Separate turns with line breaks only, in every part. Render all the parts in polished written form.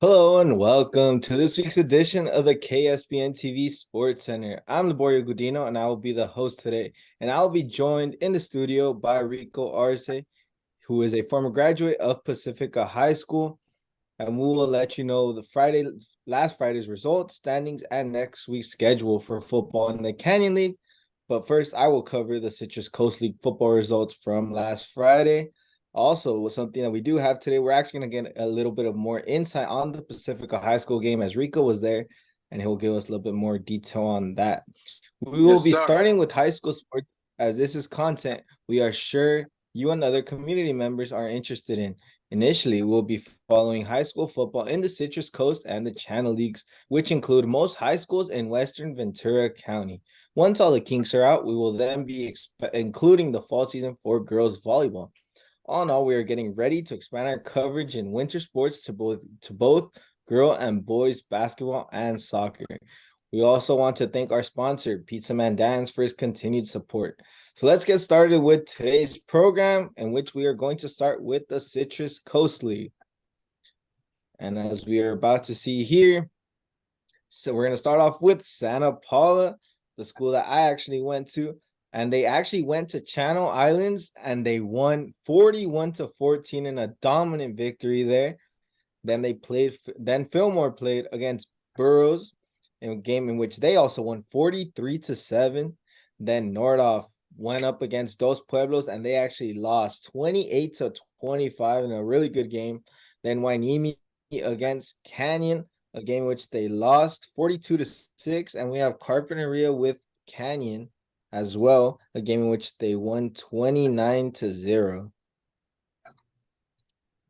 Hello and welcome to this week's edition of the KSPNtv Sports Center. I'm Laborio Gudino and I will be the host today. And I'll be joined in the studio by Rico Arce, who is a former graduate of Pacifica High School. And we will let you know last Friday's results, standings, and next week's schedule for football in the Canyon League. But first, I will cover the Citrus Coast League football results from last Friday. Also, with something that we do have today, we're actually going to get a little bit of more insight on the Pacifica High School game as Rico was there, and he'll give us a little bit more detail on that. We will
Yes,
be
sir.
starting with high school sports as this is content we are sure you and other community members are interested in. Initially, we'll be following high school football in the Citrus Coast and the Channel Leagues, which include most high schools in Western Ventura County. Once all the kinks are out, we will then be including the fall season for girls volleyball. All in all, we are getting ready to expand our coverage in winter sports to both girl and boys basketball and soccer. We also want to thank our sponsor, Pizza Man Dan's, for his continued support. So let's get started with today's program, in which we are going to start with the Citrus Coast League. And as we are about to see here, so we're going to start off with Santa Paula, the school that I actually went to. And they actually went to Channel Islands and they won 41-14 in a dominant victory there. Then Fillmore played against Burroughs in a game in which they also won 43-7. Then Nordhoff went up against Dos Pueblos and they actually lost 28-25 in a really good game. Then Wainimi against Canyon, a game in which they lost 42-6. And we have Carpinteria with Canyon as well, a game in which they won 29-0.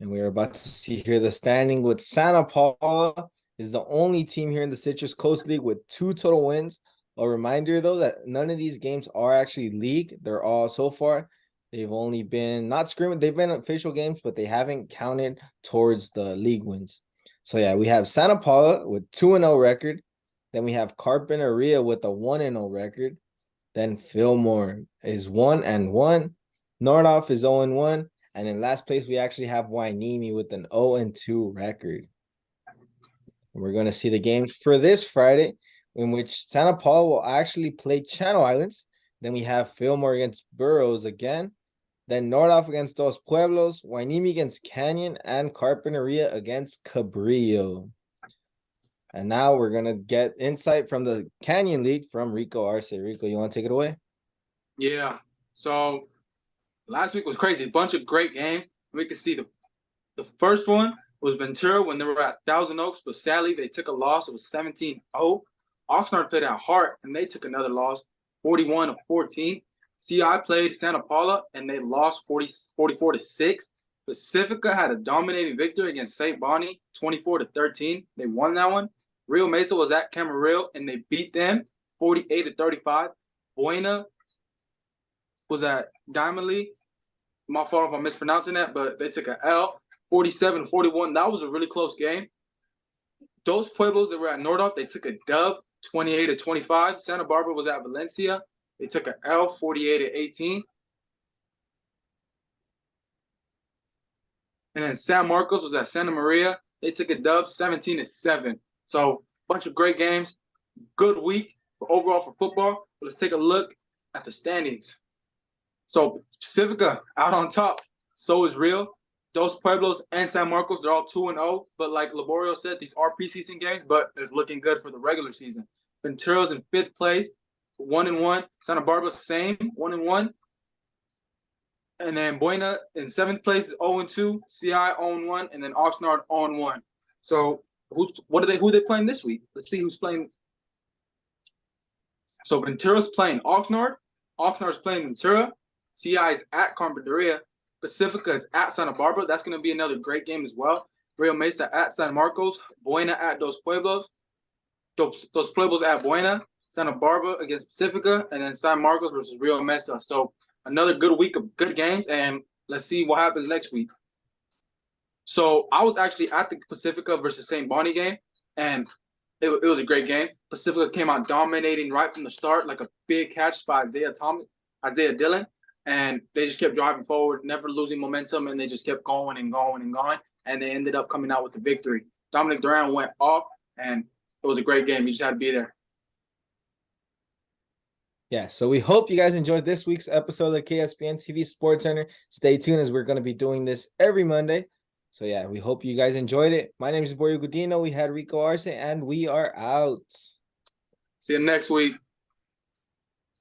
And we are about to see here the standing with Santa Paula is the only team here in the Citrus Coast League with 2 total wins. A reminder, though, that none of these games are actually league. They're all so far. They've only been not scrimmage. They've been official games, but they haven't counted towards the league wins. So, yeah, we have Santa Paula with 2-0 record. Then we have Carpinteria with a 1-0 record. Then Fillmore is 1-1. Nordhoff is 0-1. And in last place, we actually have Wainimi with an 0-2 record. We're going to see the games for this Friday, in which Santa Paula will actually play Channel Islands. Then we have Fillmore against Burroughs again. Then Nordhoff against Dos Pueblos, Wainimi against Canyon, and Carpinteria against Cabrillo. And now we're going to get insight from the Canyon League from Rico Arce. Rico, you want to take it away?
Yeah. So last week was crazy. A bunch of great games. We could see the first one was Ventura when they were at Thousand Oaks, but sadly they took a loss. It was 17-0. Oxnard played at Hart and they took another loss, 41-14. CI played Santa Paula and they lost 44-6. Pacifica had a dominating victory against St. Bonnie, 24-13. They won that one. Rio Mesa was at Camarillo and they beat them 48-35. Buena was at Diamond League. My fault if I'm mispronouncing that, but they took an L, 47-41. That was a really close game. Those Pueblos that were at Nordhoff, they took a dub, 28-25. Santa Barbara was at Valencia. They took an L, 48-18. And then San Marcos was at Santa Maria. They took a dub, 17-7. So a bunch of great games. Good week overall for football. But let's take a look at the standings. So Pacifica out on top. So is Rio. Dos Pueblos and San Marcos, they're all 2-0. But like Laborio said, these are preseason games, but it's looking good for the regular season. Ventura's in 5th place, 1-1. Santa Barbara, same, 1-1. And then Buena in 7th place is 0-2. CI 0-1, and then Oxnard 0-1. So who are they playing this week? Let's see who's playing. So Ventura's playing Oxnard. Oxnard's playing Ventura. CI is at Carpinteria. Pacifica is at Santa Barbara. That's going to be another great game as well. Rio Mesa at San Marcos. Buena at Dos Pueblos. Dos Pueblos at Buena. Santa Barbara against Pacifica. And then San Marcos versus Rio Mesa. So another good week of good games. And let's see what happens next week. So I was actually at the Pacifica versus St. Bonnie game. And it was a great game. Pacifica came out dominating right from the start, like a big catch by Isaiah Dillon. And they just kept driving forward, never losing momentum, and they just kept going and going and going. And they ended up coming out with the victory. Dominic Durant went off, and it was a great game. You just had to be there.
Yeah, so we hope you guys enjoyed this week's episode of KSPN TV Sports Center. Stay tuned as we're going to be doing this every Monday. So yeah, we hope you guys enjoyed it. My name is Borio Gudino. We had Rico Arce, and we are out.
See you next week.